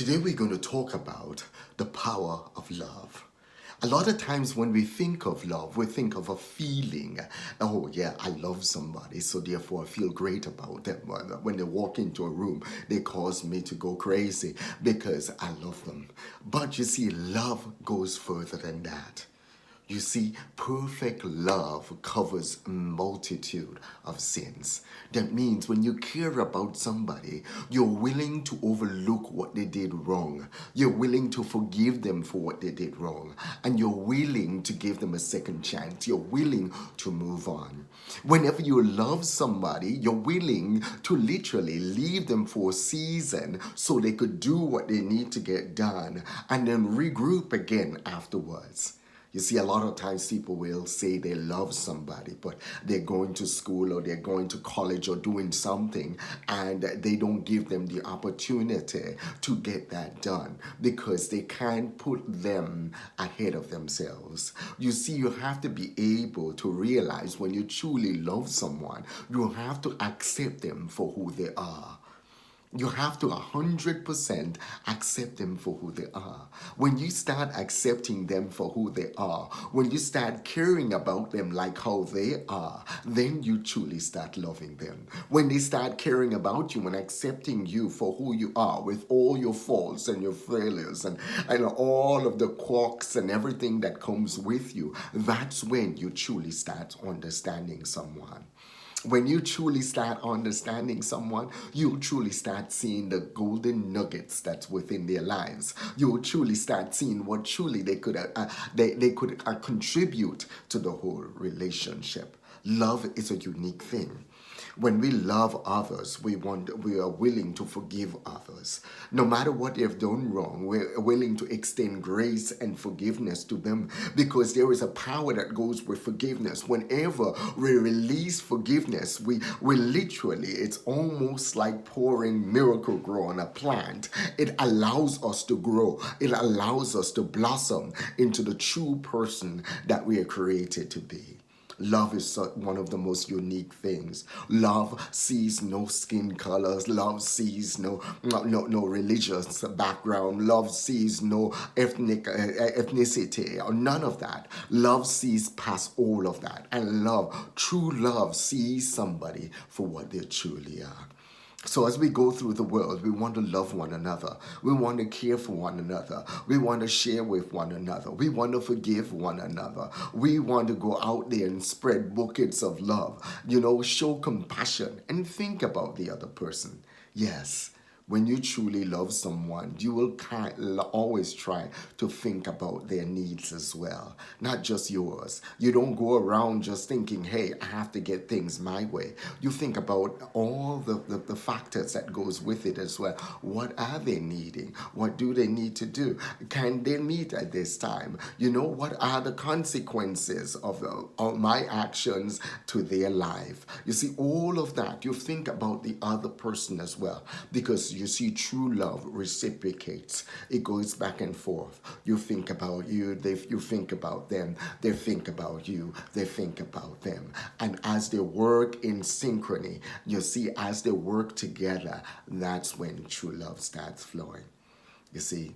Today we're going to talk about the power of love. A lot of times when we think of love, we think of a feeling. Oh yeah, I love somebody, so therefore I feel great about them. When they walk into a room, they cause me to go crazy because I love them. But you see, love goes further than that. You see, perfect love covers a multitude of sins. That means when you care about somebody, you're willing to overlook what they did wrong. You're willing to forgive them for what they did wrong. And you're willing to give them a second chance. You're willing to move on. Whenever you love somebody, you're willing to literally leave them for a season so they could do what they need to get done and then regroup again afterwards. You see, a lot of times people will say they love somebody, but they're going to school or they're going to college or doing something, and they don't give them the opportunity to get that done because they can't put them ahead of themselves. You see, you have to be able to realize when you truly love someone, you have to accept them for who they are. You have to 100% accept them for who they are. When you start accepting them for who they are, when you start caring about them like how they are, then you truly start loving them. When they start caring about you and accepting you for who you are with all your faults and your failures and all of the quirks and everything that comes with you, that's when you truly start understanding someone. When you truly start understanding someone, you'll truly start seeing the golden nuggets that's within their lives. You'll truly start seeing what truly they could contribute to the whole relationship. Love is a unique thing. When we love others, we are willing to forgive others. No matter what they've done wrong, we're willing to extend grace and forgiveness to them because there is a power that goes with forgiveness. Whenever we release forgiveness, we literally, it's almost like pouring Miracle Grow on a plant. It allows us to grow. It allows us to blossom into the true person that we are created to be. Love is one of the most unique things. Love sees no skin colors. Love sees no religious background. Love sees no ethnicity or none of that. Love sees past all of that. And true love sees somebody for what they truly are. So as we go through the world, we want to love one another. We want to care for one another. We want to share with one another. We want to forgive one another. We want to go out there and spread buckets of love. Show compassion and think about the other person. Yes. When you truly love someone, you will always try to think about their needs as well, not just yours. You don't go around just thinking, hey, I have to get things my way. You think about all the factors that goes with it as well. What are they needing? What do they need to do? Can they meet at this time? What are the consequences of my actions to their life? You see, all of that, you think about the other person as well, because you see, true love reciprocates. It goes back and forth. You think about you, you think about them, they think about you, they think about them. And as they work in synchrony, you see, as they work together, that's when true love starts flowing. You see,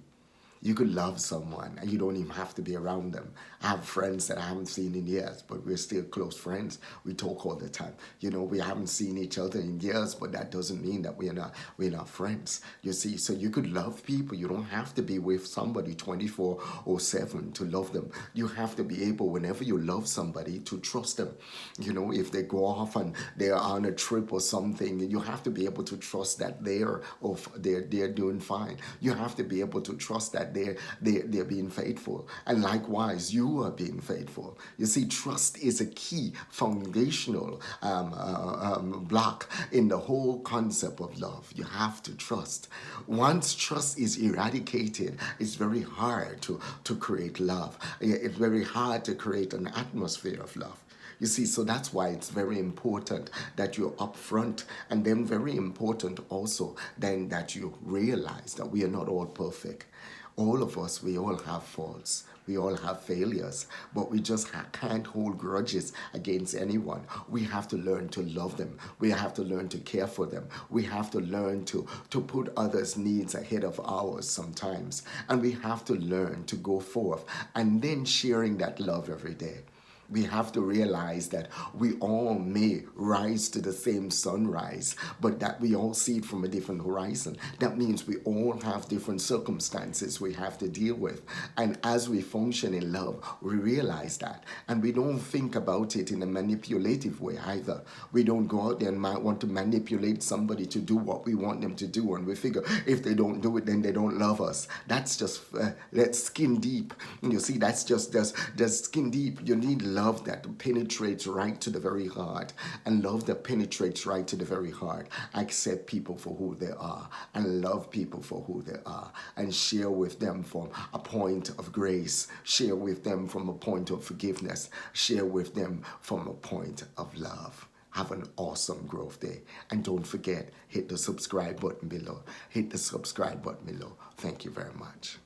you could love someone and you don't even have to be around them. I have friends that I haven't seen in years, but we're still close friends. We talk all the time. We haven't seen each other in years, but that doesn't mean that we're not friends. You see, so you could love people. You don't have to be with somebody 24/7 to love them. You have to be able, whenever you love somebody, to trust them. If they go off and they're on a trip or something, you have to be able to trust that they're doing fine. You have to be able to trust that they're being faithful, and likewise you are being faithful. You see, trust is a key foundational block in the whole concept of love. You have to trust. Once trust is eradicated, it's very hard to create love. It's very hard to create an atmosphere of love. You see, so that's why it's very important that you're upfront, and then very important also then that you realize that we are not all perfect. All of us, we all have faults. We all have failures, but we just can't hold grudges against anyone. We have to learn to love them. We have to learn to care for them. We have to learn to put others' needs ahead of ours sometimes. And we have to learn to go forth and then sharing that love every day. We have to realize that we all may rise to the same sunrise, but that we all see it from a different horizon. That means we all have different circumstances we have to deal with. And as we function in love, we realize that. And we don't think about it in a manipulative way either. We don't go out there and might want to manipulate somebody to do what we want them to do. And we figure if they don't do it, then they don't love us. That's just, that's skin deep. You see, that's skin deep. You need love that penetrates right to the very heart, and love that penetrates right to the very heart. Accept people for who they are and love people for who they are, and share with them from a point of grace, share with them from a point of forgiveness, share with them from a point of love. Have an awesome growth day. And don't forget, hit the subscribe button below. Hit the subscribe button below. Thank you very much.